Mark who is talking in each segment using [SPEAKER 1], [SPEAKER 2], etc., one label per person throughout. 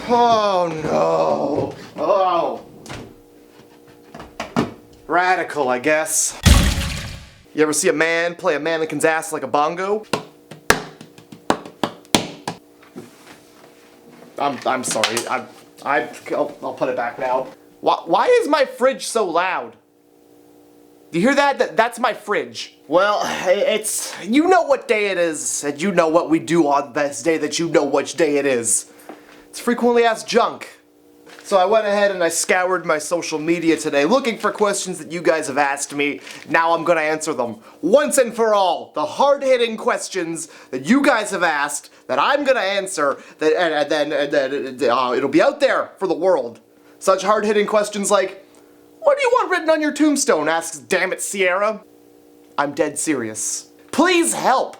[SPEAKER 1] Oh no. Oh. Radical, I guess. You ever see a man play a mannequin's ass like a bongo? I'm sorry. I'll put it back now. Why is my fridge so loud? Do you hear that? That's my fridge. Well, it's, you know what day it is, and you know what we do on this day that you know which day it is. It's frequently asked junk. So I went ahead and I scoured my social media today looking for questions that you guys have asked me. Now I'm gonna answer them once and for all. The hard-hitting questions that you guys have asked that I'm gonna answer, and then it'll be out there for the world. Such hard-hitting questions like, what do you want written on your tombstone? Asks Damn It Sierra. I'm dead serious. Please help.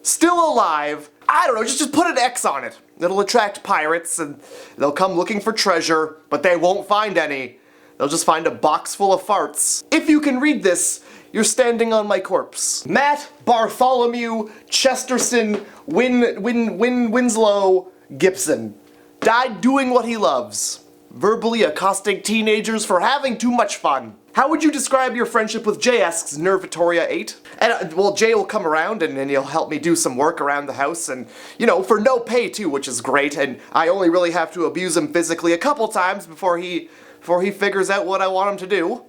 [SPEAKER 1] Still alive. I don't know, just put an X on it. It'll attract pirates and they'll come looking for treasure, but they won't find any. They'll just find a box full of farts. If you can read this, you're standing on my corpse. Matt Bartholomew Chesterton Winslow Gibson died doing what he loves. Verbally accosting teenagers for having too much fun. How would you describe your friendship with Jay? Asks Nervatoria 8. And, well, Jay will come around and he'll help me do some work around the house and, you know, for no pay too, which is great, and I only really have to abuse him physically a couple times before he figures out what I want him to do.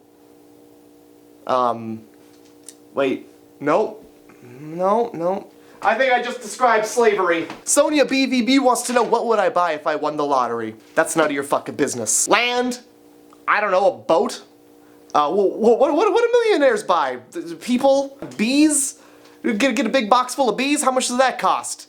[SPEAKER 1] Wait, no. I think I just described slavery. Sonia BVB wants to know what would I buy if I won the lottery. That's none of your fucking business. Land? I don't know, a boat? What do millionaires buy? People? Bees? Get a big box full of bees? How much does that cost?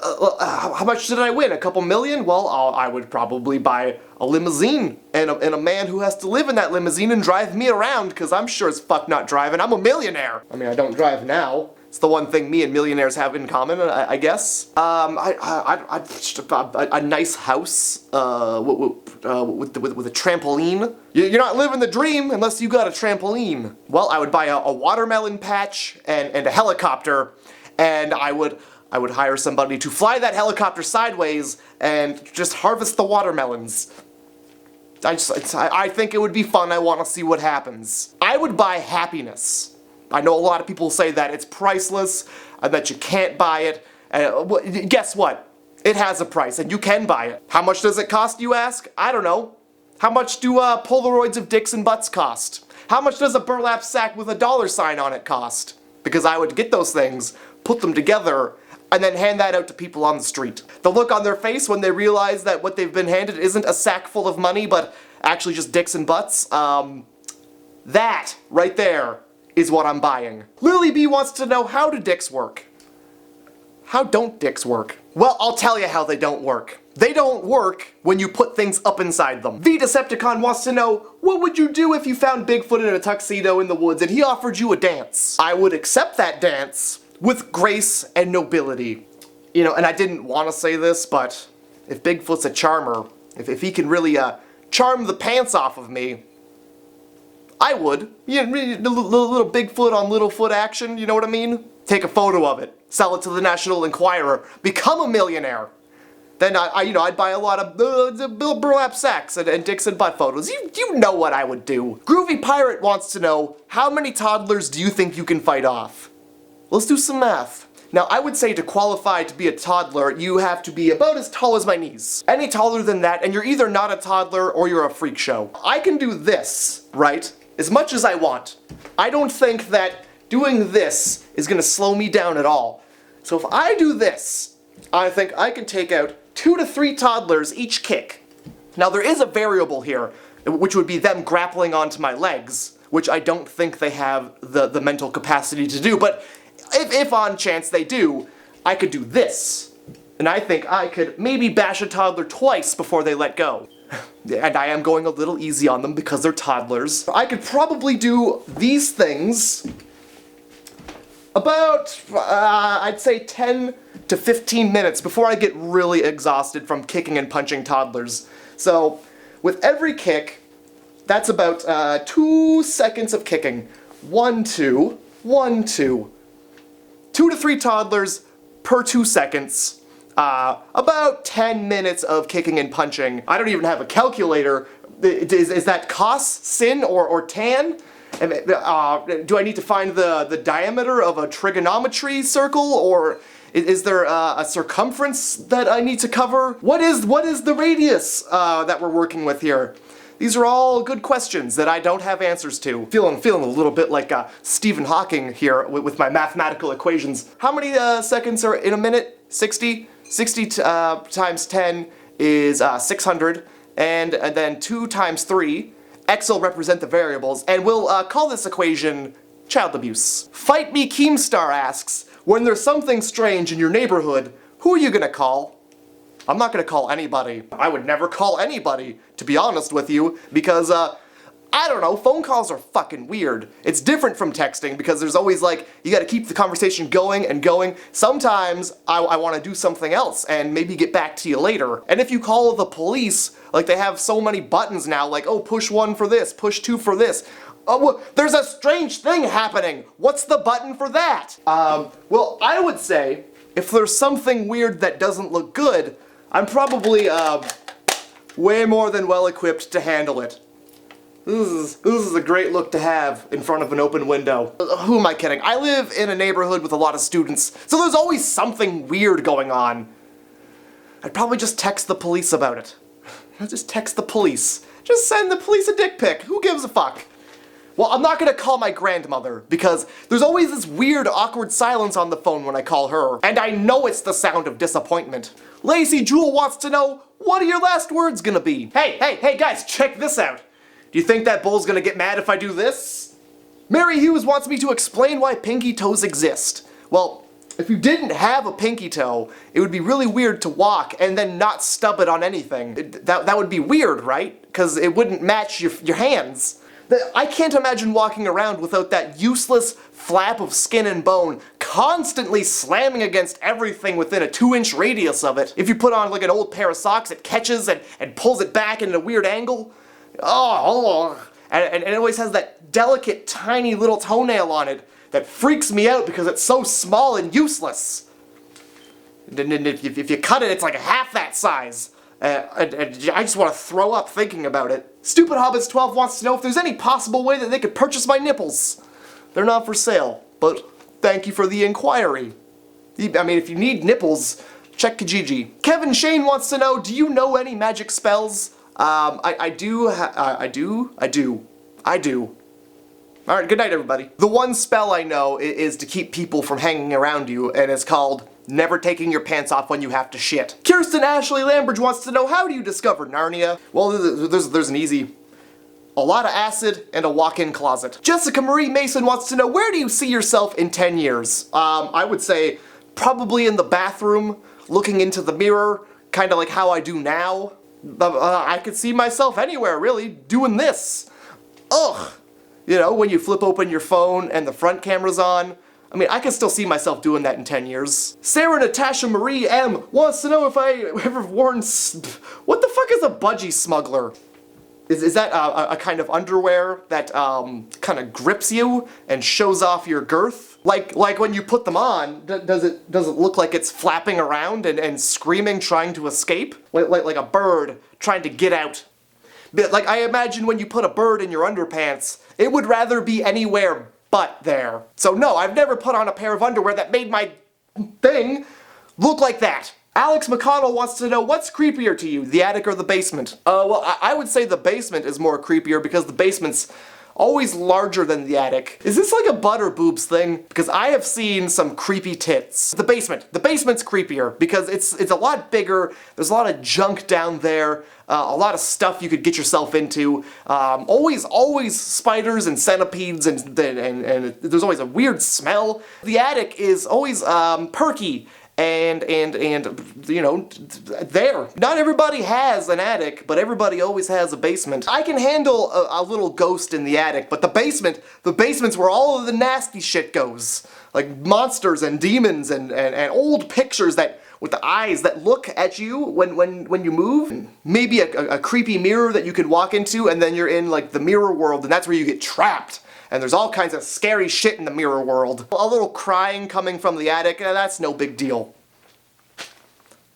[SPEAKER 1] How much did I win? A couple million? Well, I would probably buy a limousine and a man who has to live in that limousine and drive me around, because I'm sure as fuck not driving. I'm a millionaire. I mean, I don't drive now. It's the one thing me and millionaires have in common, I guess. A nice house with a trampoline. You're not living the dream unless you got a trampoline. Well, I would buy a watermelon patch and a helicopter, and I would hire somebody to fly that helicopter sideways and just harvest the watermelons. I think it would be fun. I want to see what happens. I would buy happiness. I know a lot of people say that it's priceless and that you can't buy it. Guess what? It has a price and you can buy it. How much does it cost, you ask? I don't know. How much do Polaroids of dicks and butts cost? How much does a burlap sack with a $sign on it cost? Because I would get those things, put them together, and then hand that out to people on the street. The look on their face when they realize that what they've been handed isn't a sack full of money, but actually just dicks and butts, that right there is what I'm buying. Lily B wants to know, how do dicks work? How don't dicks work? Well, I'll tell you how they don't work. They don't work when you put things up inside them. The Decepticon wants to know, what would you do if you found Bigfoot in a tuxedo in the woods and he offered you a dance? I would accept that dance with grace and nobility. You know, and I didn't want to say this, but if Bigfoot's a charmer, if he can really charm the pants off of me, I would. You know, little Bigfoot on Littlefoot action, you know what I mean? Take a photo of it, sell it to the National Enquirer, become a millionaire. Then I'd buy a lot of burlap sacks and dicks and butt photos. You know what I would do. Groovy Pirate wants to know, how many toddlers do you think you can fight off? Let's do some math. Now, I would say to qualify to be a toddler, you have to be about as tall as my knees. Any taller than that, and you're either not a toddler or you're a freak show. I can do this, right? As much as I want. I don't think that doing this is gonna slow me down at all. So if I do this, I think I can take out 2 to 3 toddlers each kick. Now there is a variable here, which would be them grappling onto my legs, which I don't think they have the mental capacity to do, but if on chance they do, I could do this. And I think I could maybe bash a toddler twice before they let go. And I am going a little easy on them because they're toddlers. I could probably do these things about, I'd say 10 to 15 minutes before I get really exhausted from kicking and punching toddlers. So, with every kick, that's about 2 seconds of kicking. 1, 2, 1, 2. 2 to 3 toddlers per 2 seconds. About 10 minutes of kicking and punching. I don't even have a calculator. Is that cos, sin, or tan? Do I need to find the diameter of a trigonometry circle, or is there a circumference that I need to cover? What is the radius that we're working with here? These are all good questions that I don't have answers to. Feeling a little bit like Stephen Hawking here with my mathematical equations. How many seconds are in a minute? 60? 60 times 10 is 600, and then 2 times 3. X will represent the variables, and we'll call this equation child abuse. Fight Me Keemstar asks, when there's something strange in your neighborhood, who are you gonna call? I'm not gonna call anybody. I would never call anybody, to be honest with you, because, I don't know, phone calls are fucking weird. It's different from texting because there's always like, you gotta keep the conversation going and going. Sometimes I wanna do something else and maybe get back to you later. And if you call the police, like they have so many buttons now, like, oh, push 1 for this, push 2 for this. Oh, well, there's a strange thing happening. What's the button for that? Well, I would say, if there's something weird that doesn't look good, I'm probably, way more than well equipped to handle it. This is a great look to have in front of an open window. Who am I kidding? I live in a neighborhood with a lot of students, so there's always something weird going on. I'd probably just text the police about it. I'd just text the police. Just send the police a dick pic. Who gives a fuck? Well, I'm not gonna call my grandmother, because there's always this weird, awkward silence on the phone when I call her, and I know it's the sound of disappointment. Lacey Jewel wants to know, what are your last words gonna be? Hey guys, check this out. Do you think that bull's gonna get mad if I do this? Mary Hughes wants me to explain why pinky toes exist. Well, if you didn't have a pinky toe, it would be really weird to walk and then not stub it on anything. That would be weird, right? Because it wouldn't match your hands. I can't imagine walking around without that useless flap of skin and bone constantly slamming against everything within a 2-inch radius of it. If you put on like an old pair of socks, it catches and pulls it back in a weird angle. And it always has that delicate, tiny little toenail on it that freaks me out because it's so small and useless. And if you cut it, it's like half that size. And I just want to throw up thinking about it. Stupid Hobbits 12 wants to know if there's any possible way that they could purchase my nipples. They're not for sale, but thank you for the inquiry. I mean, if you need nipples, check Kijiji. Kevin Shane wants to know, do you know any magic spells? I do. Alright, good night everybody. The one spell I know is to keep people from hanging around you, and it's called never taking your pants off when you have to shit. Kirsten Ashley Lambridge wants to know, how do you discover Narnia? Well, there's an easy. A lot of acid and a walk-in closet. Jessica Marie Mason wants to know, where do you see yourself in 10 years? I would say probably in the bathroom, looking into the mirror, kind of like how I do now. I could see myself anywhere, really, doing this. Ugh. You know, when you flip open your phone and the front camera's on. I mean, I can still see myself doing that in 10 years. Sarah Natasha Marie M. wants to know if I ever worn... What the fuck is a budgie smuggler? Is that a kind of underwear that kind of grips you and shows off your girth? Like when you put them on, does it look like it's flapping around and screaming, trying to escape? Like a bird trying to get out. But like, I imagine when you put a bird in your underpants, it would rather be anywhere but there. So no, I've never put on a pair of underwear that made my thing look like that. Alex McConnell wants to know, what's creepier to you, the attic or the basement? Well, I would say the basement is more creepier because the basement's always larger than the attic. Is this like a butt or boobs thing? Because I have seen some creepy tits. The basement's creepier because it's a lot bigger, there's a lot of junk down there, a lot of stuff you could get yourself into, always spiders and centipedes and there's always a weird smell. The attic is always perky. And you know, there. Not everybody has an attic, but everybody always has a basement. I can handle a little ghost in the attic, but the basement's where all of the nasty shit goes. Like monsters and demons and old pictures that, with the eyes that look at you when you move. Maybe a creepy mirror that you can walk into, and then you're in like the mirror world, and that's where you get trapped. And there's all kinds of scary shit in the mirror world. A little crying coming from the attic, that's no big deal.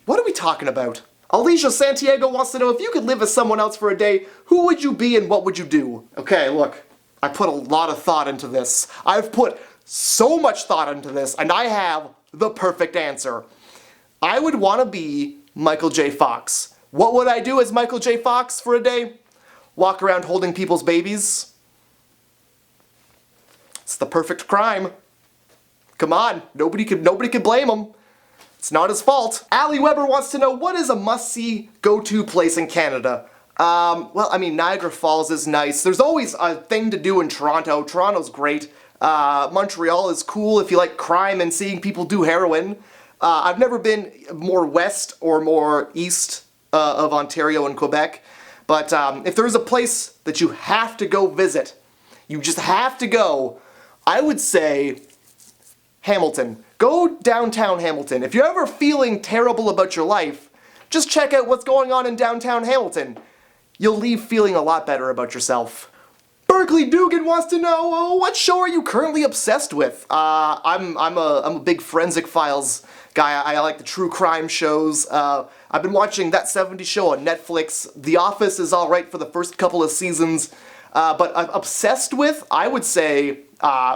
[SPEAKER 1] What are we talking about? Alicia Santiago wants to know, if you could live as someone else for a day, who would you be and what would you do? Okay, look, I put a lot of thought into this. I've put so much thought into this, and I have the perfect answer. I would want to be Michael J. Fox. What would I do as Michael J. Fox for a day? Walk around holding people's babies? It's the perfect crime. Come on, nobody could blame him. It's not his fault. Ali Weber wants to know, what is a must-see, go-to place in Canada? Well, I mean, Niagara Falls is nice. There's always a thing to do in Toronto. Toronto's great. Montreal is cool if you like crime and seeing people do heroin. I've never been more west or more east of Ontario and Quebec. But if there's a place that you have to go visit, you just have to go, I would say Hamilton. Go downtown Hamilton. If you're ever feeling terrible about your life, just check out what's going on in downtown Hamilton. You'll leave feeling a lot better about yourself. Berkeley Dugan wants to know, what show are you currently obsessed with? I'm a big Forensic Files guy. I like the true crime shows. I've been watching That 70s Show on Netflix. The Office is alright for the first couple of seasons. But I'm obsessed with, I would say,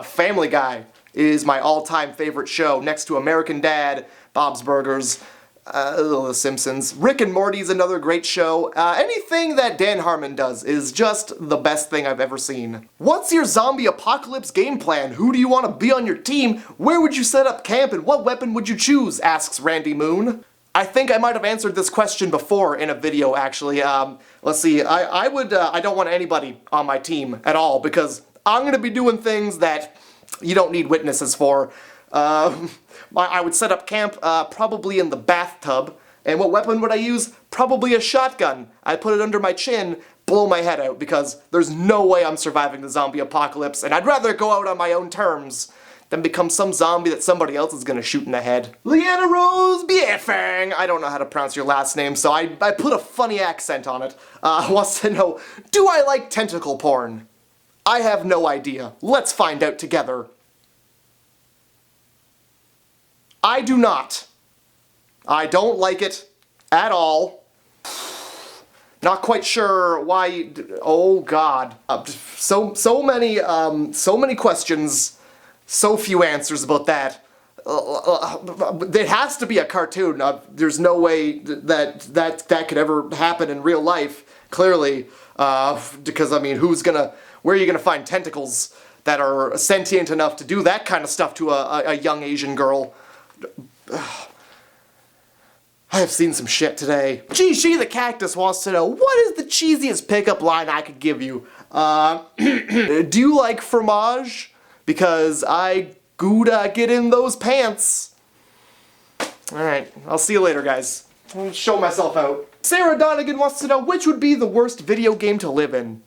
[SPEAKER 1] Family Guy is my all-time favorite show, next to American Dad, Bob's Burgers, The Simpsons. Rick and Morty's another great show. Anything that Dan Harmon does is just the best thing I've ever seen. What's your zombie apocalypse game plan? Who do you want to be on your team? Where would you set up camp and what weapon would you choose? Asks Randy Moon. I think I might have answered this question before in a video, actually. Let's see, I don't want anybody on my team at all, because I'm gonna be doing things that you don't need witnesses for. I would set up camp probably in the bathtub, and what weapon would I use? Probably a shotgun. I'd put it under my chin, blow my head out, because there's no way I'm surviving the zombie apocalypse, and I'd rather go out on my own terms than become some zombie that somebody else is gonna shoot in the head. Leanna Rose Biefang, I don't know how to pronounce your last name, so I put a funny accent on it, wants to know, do I like tentacle porn? I have no idea. Let's find out together. I do not. I don't like it at all. Not quite sure why. Oh God. So many questions, so few answers about that. There has to be a cartoon. There's no way that could ever happen in real life. Clearly, because I mean, where are you gonna find tentacles that are sentient enough to do that kind of stuff to a young Asian girl? I have seen some shit today. She the Cactus wants to know, what is the cheesiest pickup line I could give you? Do you like fromage? Because I gotta get in those pants. Alright, I'll see you later, guys. I'll show myself out. Sarah Donegan wants to know, which would be the worst video game to live in?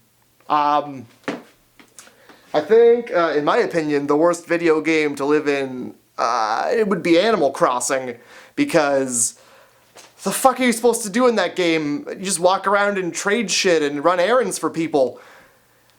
[SPEAKER 1] I think, in my opinion, the worst video game to live in, it would be Animal Crossing, because the fuck are you supposed to do in that game? You just walk around and trade shit and run errands for people.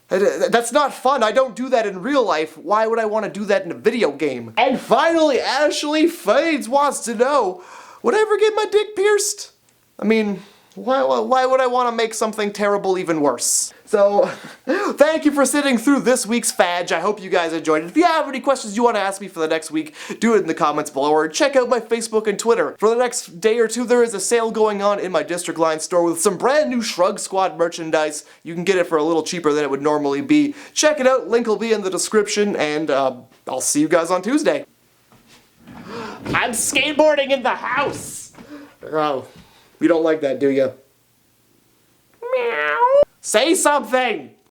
[SPEAKER 1] That's not fun. I don't do that in real life. Why would I want to do that in a video game? And finally, Ashley Fades wants to know, would I ever get my dick pierced? I mean, why would I want to make something terrible even worse? So, thank you for sitting through this week's Fadge. I hope you guys enjoyed it. If you have any questions you want to ask me for the next week, do it in the comments below, or check out my Facebook and Twitter. For the next day or two, there is a sale going on in my District Line store with some brand new Shrug Squad merchandise. You can get it for a little cheaper than it would normally be. Check it out, link will be in the description, and I'll see you guys on Tuesday. I'm skateboarding in the house! Oh, you don't like that, do you? Meow. Say something!